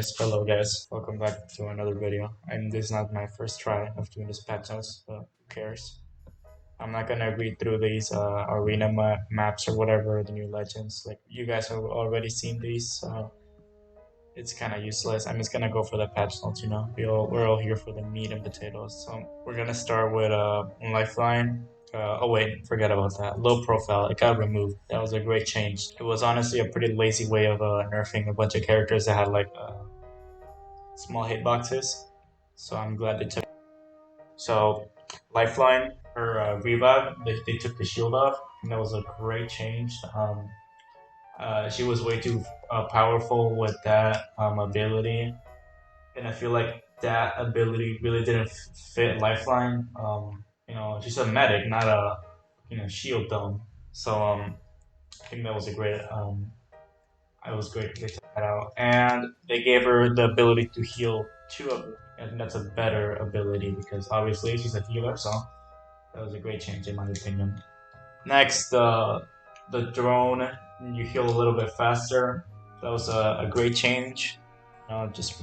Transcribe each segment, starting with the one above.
Hello guys, welcome back to another video. And this is not my first try of doing this patch notes, but who cares? I'm not gonna read through these arena maps or whatever, the new legends. Like, you guys have already seen these, so it's kind of useless. I'm just gonna go for the patch notes, you know? We're all here for the meat and potatoes. So we're gonna start with Lifeline. Oh wait, forget about that. Low profile, it got removed. That was a great change. It was honestly a pretty lazy way of nerfing a bunch of characters that had like small hitboxes. So I'm glad they took. So Lifeline, her revive, they took the shield off, and that was a great change. She was way too powerful with that ability, and I feel like that ability really didn't fit Lifeline. She's a medic, not a shield dome. So I think that was a great. I was great they took that out, and they gave her the ability to heal two of them. I think that's a better ability because obviously she's a healer, so that was a great change in my opinion. Next, the drone, you heal a little bit faster. That was a great change. Just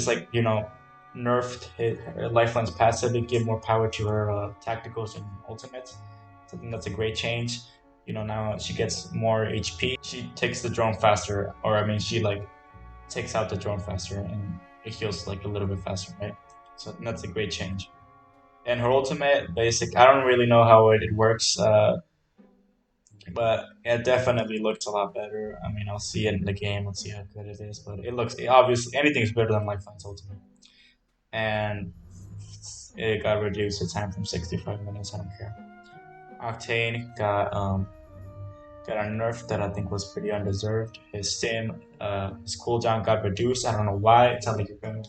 like nerfed her Lifeline's passive to give more power to her tacticals and ultimates. So I think that's a great change. Now she gets more HP. She takes the drone faster, or I mean, she like takes out the drone faster, and it heals like a little bit faster, right? So that's a great change. And her ultimate, basic, I don't really know how it works, but it definitely looks a lot better. I mean, I'll see it in the game, let's see how good it is, but obviously, anything's better than Lifeline's ultimate. And it got reduced the time from 65 minutes, I don't care. Octane got a nerf that I think was pretty undeserved. His stim, his cooldown got reduced. I don't know why. It's not like you're gonna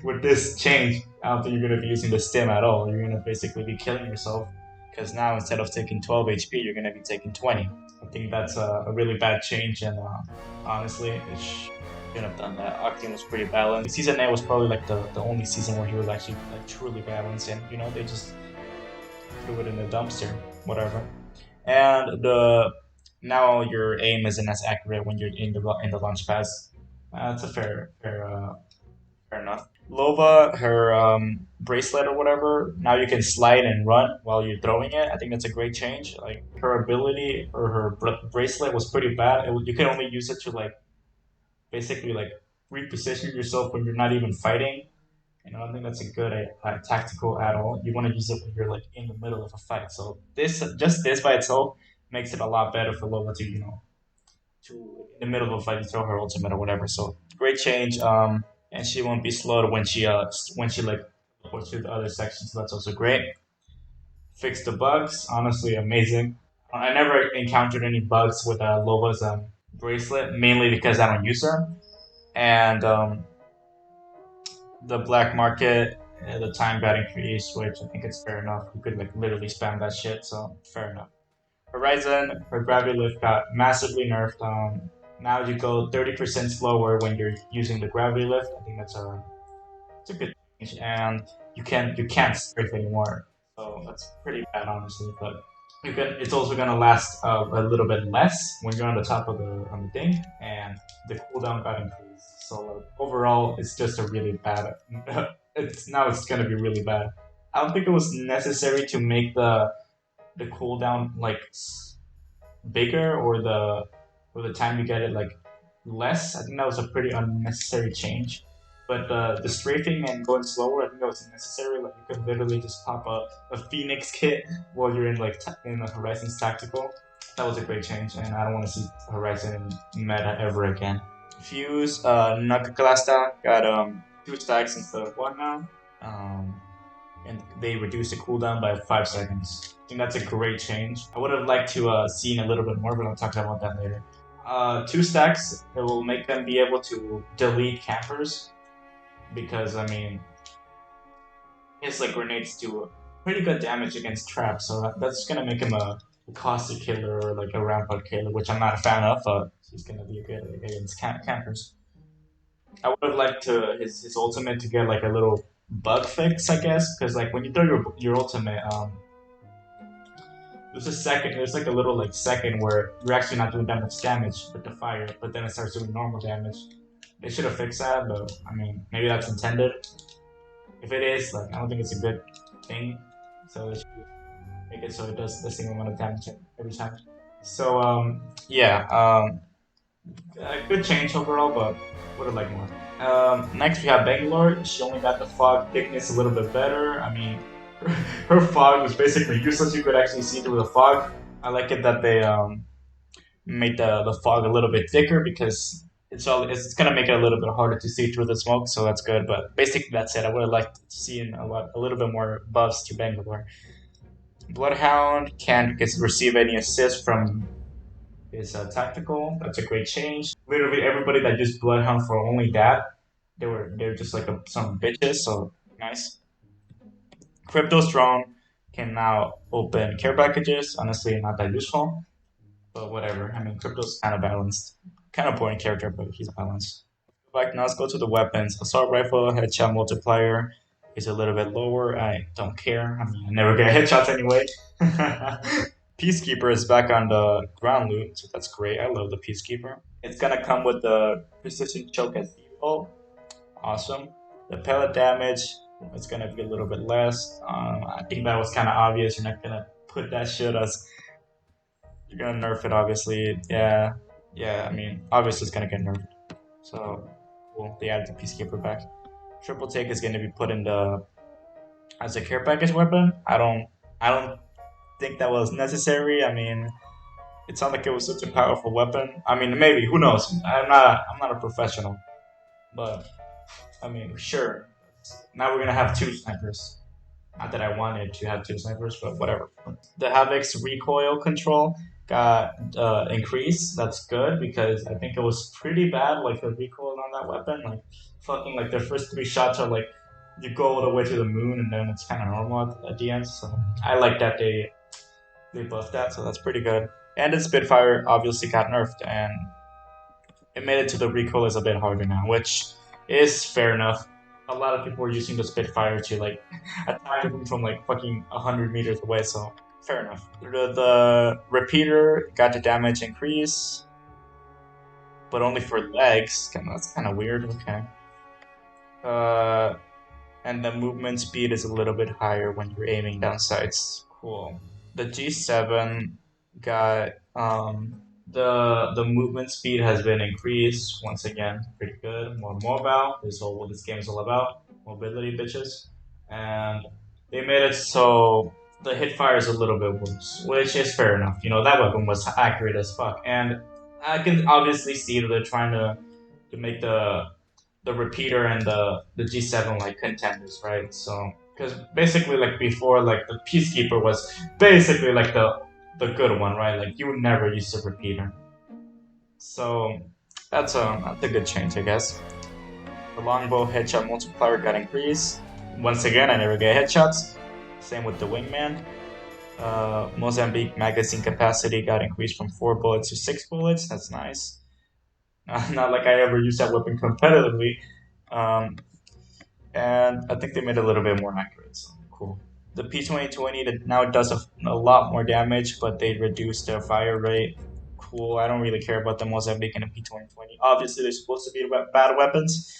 with this change, I don't think you're going to be using the stim at all. You're going to basically be killing yourself because now instead of taking 12 HP, you're going to be taking 20. I think that's a really bad change, and honestly, it shouldn't have done that. Octane was pretty balanced. Season 8 was probably like the only season where he was actually like truly balanced, and they just threw it in the dumpster, whatever. And now your aim isn't as accurate when you're in the launch pads. That's a fair enough. Lova, her bracelet or whatever, now you can slide and run while you're throwing it. I think that's a great change. Like, her ability or her bracelet was pretty bad. You can only use it to like basically like reposition yourself when you're not even fighting. I think that's a good tactical at all. You want to use it when you're like in the middle of a fight. So this by itself makes it a lot better for Lova to to in the middle of a fight you throw her ultimate or whatever. So great change. And she won't be slowed when she like goes through the other sections. So that's also great. Fix the bugs. Honestly, amazing. I never encountered any bugs with Lova's bracelet, mainly because I don't use her. And the black market, the time got increased, which I think it's fair enough. You could like literally spam that shit, so fair enough. Horizon, her gravity lift got massively nerfed. Now you go 30% slower when you're using the gravity lift. I think it's a good change, and you can't strafe anymore. So that's pretty bad, honestly. But it's also gonna last a little bit less when you're on the top of the thing, and the cooldown got increased. So like, overall, it's just a really bad. It's gonna be really bad. I don't think it was necessary to make the cooldown like bigger, or the time you get it like less. I think that was a pretty unnecessary change. But the strafing and going slower, I think that was necessary. Like, you could literally just pop a Phoenix kit while you're in in the Horizon's tactical. That was a great change, and I don't want to see Horizon in meta ever again. Fuse, Nakaklasta got 2 stacks instead of 1 now. And they reduced the cooldown by 5 seconds. I think that's a great change. I would have liked to seen a little bit more, but I'll talk about that later. 2 stacks, it will make them be able to delete campers, because I mean, his like grenades do pretty good damage against traps, so that's gonna make him a caustic killer or like a rampart killer, which I'm not a fan of. He's gonna be good against campers. I would have liked to his ultimate to get like a little bug fix, I guess, because like when you throw your ultimate, there's a second, there's like a little like second where you're actually not doing that much damage with the fire, but then it starts doing normal damage. They should have fixed that, but I mean, maybe that's intended. If it is, like, I don't think it's a good thing. So they should make it so it does the same amount of damage every time. So yeah, good change overall, but would have liked more. Next we have Bangalore. She only got the fog thickness a little bit better. I mean, her fog was basically useless. You could actually see through the fog. I like it that they made the fog a little bit thicker because it's gonna make it a little bit harder to see through the smoke. So that's good. But basically that's it. I would have liked to see a little bit more buffs to Bangalore. Bloodhound can't receive any assist from his tactical. That's a great change. Literally everybody that used Bloodhound for only that, they're just like some bitches. So nice. Crypto Strong can now open care packages. Honestly, not that useful, but whatever. I mean, Crypto's kind of balanced. Kind of boring character, but he's balanced. Now let's go to the weapons. Assault rifle headshot multiplier is a little bit lower. I don't care. I mean, I never get headshots anyway. Peacekeeper is back on the ground loot, so that's great. I love the Peacekeeper. It's gonna come with the precision choke as default. Awesome. The pellet damage is gonna be a little bit less. I think that was kind of obvious. You're not gonna put that shit as you're gonna nerf it, obviously. Yeah. I mean, obviously it's gonna get nerfed. So cool. They added the Peacekeeper back. Triple take is gonna be put in the as a care package weapon. I don't think that was necessary. I mean, it sounded like it was such a powerful weapon. I mean, maybe who knows? I'm not a professional, but I mean, sure. Now we're gonna have two snipers. Not that I wanted to have two snipers, but whatever. The Havoc's recoil control got increased. That's good because I think it was pretty bad, like the recoil on that weapon. Like fucking like the first three shots are like you go all the way to the moon and then it's kind of normal at the end. So I like that they buffed that, so that's pretty good. And the Spitfire obviously got nerfed and it made it to the recoil is a bit harder now, which is fair enough. A lot of people were using the Spitfire to like attack them from like fucking 100 meters away, so fair enough. The repeater got the damage increase, but only for legs. That's kind of weird. Okay. And the movement speed is a little bit higher when you're aiming down sights. Cool. The G7 got the movement speed has been increased once again. Pretty good. More mobile. This is all what this game is all about. Mobility, bitches. And they made it so the hit fire is a little bit worse, which is fair enough. You know that weapon was accurate as fuck, and I can obviously see that they're trying to make the repeater and the G7 like contenders, right? So because basically like before, like the Peacekeeper was basically like the good one, right? Like you would never use the repeater. So that's a good change, I guess. The longbow headshot multiplier got increased. Once again, I never get headshots. Same with the wingman. Mozambique magazine capacity got increased from 4 bullets to 6 bullets. That's nice. Not like I ever used that weapon competitively. And I think they made it a little bit more accurate. So cool. The P2020 now does a lot more damage, but they reduced their fire rate. Cool. I don't really care about the Mozambique and the P2020. Obviously, they're supposed to be bad weapons.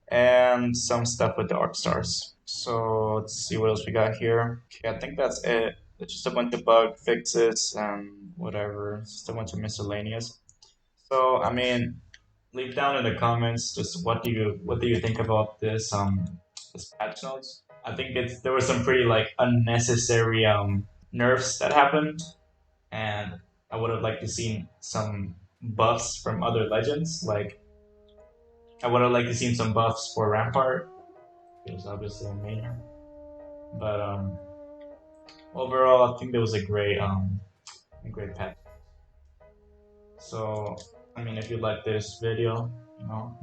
And some stuff with the arc stars. So let's see what else we got here. Okay, I think that's it. It's just a bunch of bug fixes and whatever. It's just a bunch of miscellaneous. So I mean, leave down in the comments just what do you think about this patch notes. I think there were some pretty like unnecessary nerfs that happened, and I would have liked to see some buffs from other legends. Like I would have liked to see some buffs for Rampart. It was obviously a mainer, but overall I think there was a great patch. So I mean, if you like this video,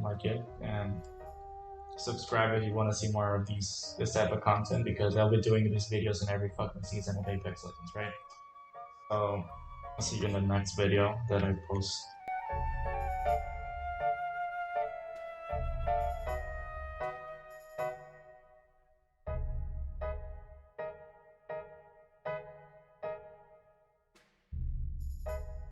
like it and subscribe if you want to see more of this type of content because I'll be doing these videos in every fucking season of Apex Legends, right? So I'll see you in the next video that I post.